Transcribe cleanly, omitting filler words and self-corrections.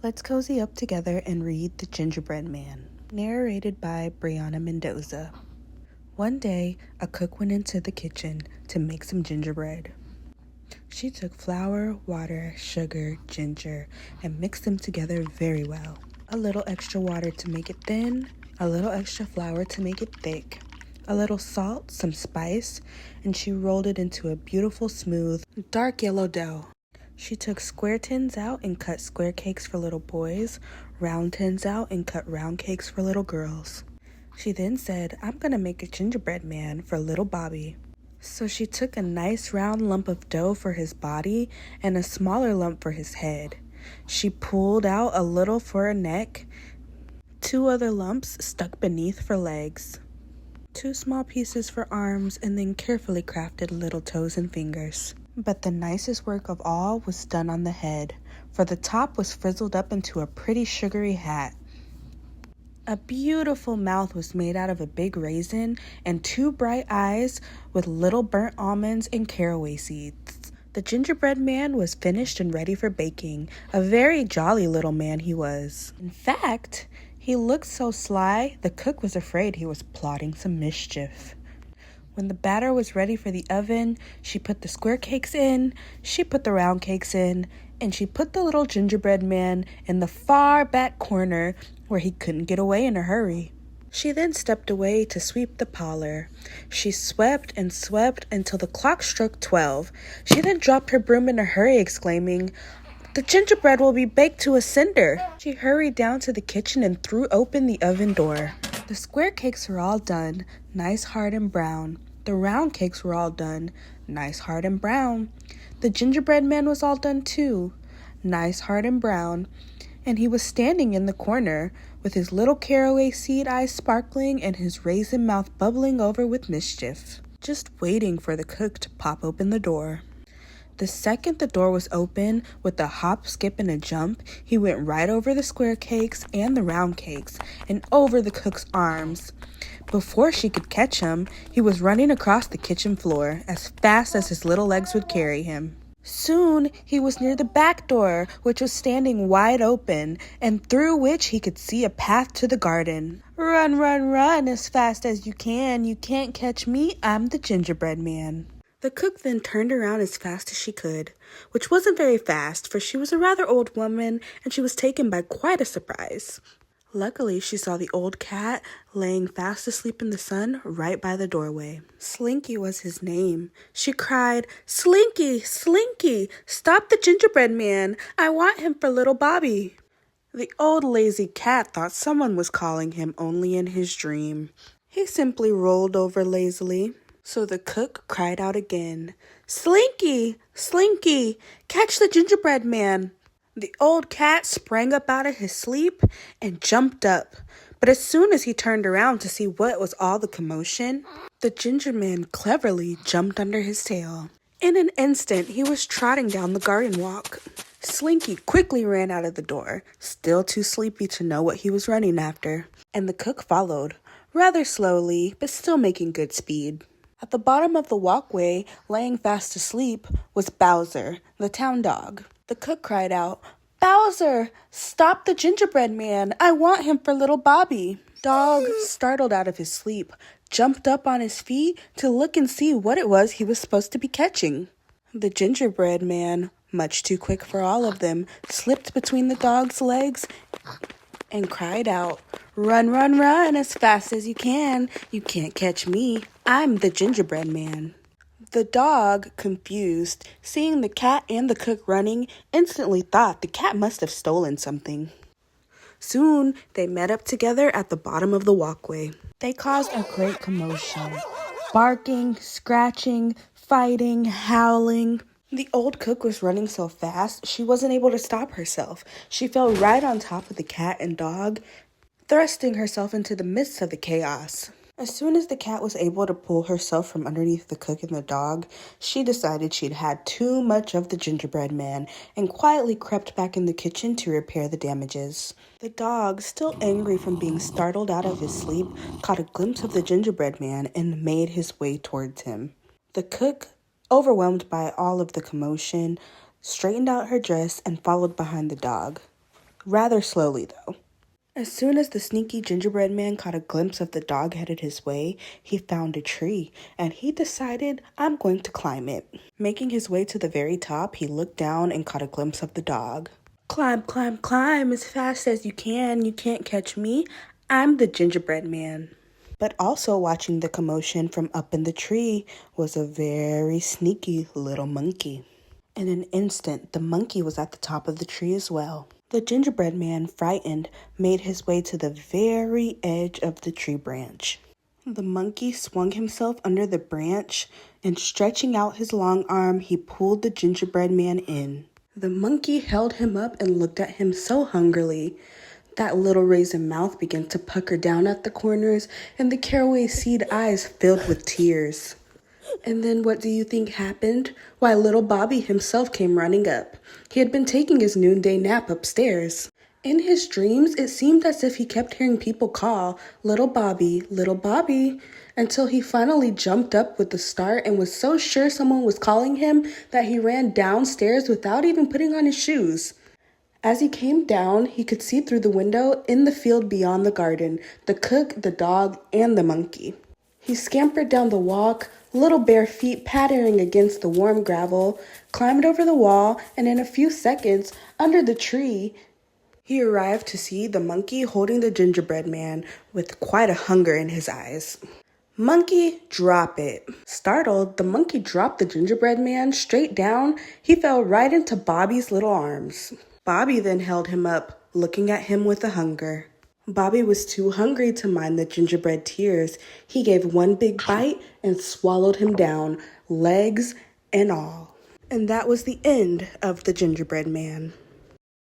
Let's cozy up together and read The Gingerbread Man, narrated by Brianna Mendoza. One day, a cook went into the kitchen to make some gingerbread. She took flour, water, sugar, ginger, and mixed them together very well. A little extra water to make it thin, a little extra flour to make it thick, a little salt, some spice, and she rolled it into a beautiful, smooth, dark yellow dough. She took square tins out and cut square cakes for little boys, round tins out and cut round cakes for little girls. She then said, "I'm going to make a gingerbread man for little Bobby." So she took a nice round lump of dough for his body and a smaller lump for his head. She pulled out a little for a neck, 2 other lumps stuck beneath for legs, 2 small pieces for arms, and then carefully crafted little toes and fingers. But the nicest work of all was done on the head, for the top was frizzled up into a pretty sugary hat. A beautiful mouth was made out of a big raisin and 2 bright eyes with little burnt almonds and caraway seeds. The gingerbread man was finished and ready for baking. A very jolly little man he was. In fact, he looked so sly, the cook was afraid he was plotting some mischief. When the batter was ready for the oven, she put the square cakes in, she put the round cakes in, and she put the little gingerbread man in the far back corner where he couldn't get away in a hurry. She then stepped away to sweep the parlor. She swept and swept until the clock struck 12. She then dropped her broom in a hurry, exclaiming, "The gingerbread will be baked to a cinder." She hurried down to the kitchen and threw open the oven door. The square cakes were all done, nice hard and brown. The round cakes were all done, nice hard and brown. The gingerbread man was all done too, nice hard and brown. And he was standing in the corner with his little caraway seed eyes sparkling and his raisin mouth bubbling over with mischief, just waiting for the cook to pop open the door. The second the door was open, with a hop, skip, and a jump, he went right over the square cakes and the round cakes, and over the cook's arms. Before she could catch him, he was running across the kitchen floor as fast as his little legs would carry him. Soon he was near the back door, which was standing wide open, and through which he could see a path to the garden. "Run, run, run as fast as you can. You can't catch me. I'm the gingerbread man." The cook then turned around as fast as she could, which wasn't very fast, for she was a rather old woman and she was taken by quite a surprise. Luckily, she saw the old cat laying fast asleep in the sun right by the doorway. Slinky was his name. She cried, "Slinky, Slinky, stop the gingerbread man. I want him for little Bobby." The old lazy cat thought someone was calling him only in his dream. He simply rolled over lazily. So the cook cried out again, "Slinky, Slinky, catch the gingerbread man." The old cat sprang up out of his sleep and jumped up. But as soon as he turned around to see what was all the commotion, the ginger man cleverly jumped under his tail. In an instant, he was trotting down the garden walk. Slinky quickly ran out of the door, still too sleepy to know what he was running after, and the cook followed, rather slowly, but still making good speed. At the bottom of the walkway, laying fast asleep, was Bowser, the town dog. The cook cried out, "Bowser, stop the gingerbread man. I want him for little Bobby." Dog, startled out of his sleep, jumped up on his feet to look and see what it was he was supposed to be catching. The gingerbread man, much too quick for all of them, slipped between the dog's legs and cried out, "Run, run, run as fast as you can. You can't catch me. I'm the gingerbread man." The dog, confused, seeing the cat and the cook running, instantly thought the cat must have stolen something. Soon, they met up together at the bottom of the walkway. They caused a great commotion, barking, scratching, fighting, howling. The old cook was running so fast, she wasn't able to stop herself. She fell right on top of the cat and dog, thrusting herself into the midst of the chaos. As soon as the cat was able to pull herself from underneath the cook and the dog, she decided she'd had too much of the gingerbread man and quietly crept back in the kitchen to repair the damages. The dog, still angry from being startled out of his sleep, caught a glimpse of the gingerbread man and made his way towards him. The cook, overwhelmed by all of the commotion, straightened out her dress and followed behind the dog. rather slowly though. As soon as the sneaky gingerbread man caught a glimpse of the dog headed his way, he found a tree, and he decided, I'm going to climb it. Making his way to the very top, he looked down and caught a glimpse of the dog. Climb, climb, climb as fast as you can't catch me. I'm the gingerbread man. But also watching the commotion from up in the tree was a very sneaky little monkey. In an instant, the monkey was at the top of the tree as well. The gingerbread man, frightened, made his way to the very edge of the tree branch. The monkey swung himself under the branch, and stretching out his long arm, he pulled the gingerbread man in. The monkey held him up and looked at him so hungrily. That little raisin mouth began to pucker down at the corners, and the caraway seed eyes filled with tears. And then what do you think happened? Why, little Bobby himself came running up. He had been taking his noonday nap upstairs. In his dreams, it seemed as if he kept hearing people call, little Bobby, until he finally jumped up with a start and was so sure someone was calling him that he ran downstairs without even putting on his shoes. As he came down, he could see through the window in the field beyond the garden, the cook, the dog, and the monkey. He scampered down the walk, little bare feet pattering against the warm gravel, climbed over the wall, and in a few seconds, under the tree, he arrived to see the monkey holding the gingerbread man with quite a hunger in his eyes. Monkey, drop it. Startled, the monkey dropped the gingerbread man straight down. He fell right into Bobby's little arms. Bobby then held him up, looking at him with a hunger. Bobby was too hungry to mind the gingerbread tears. He gave one big bite and swallowed him down, legs and all. And that was the end of the gingerbread man.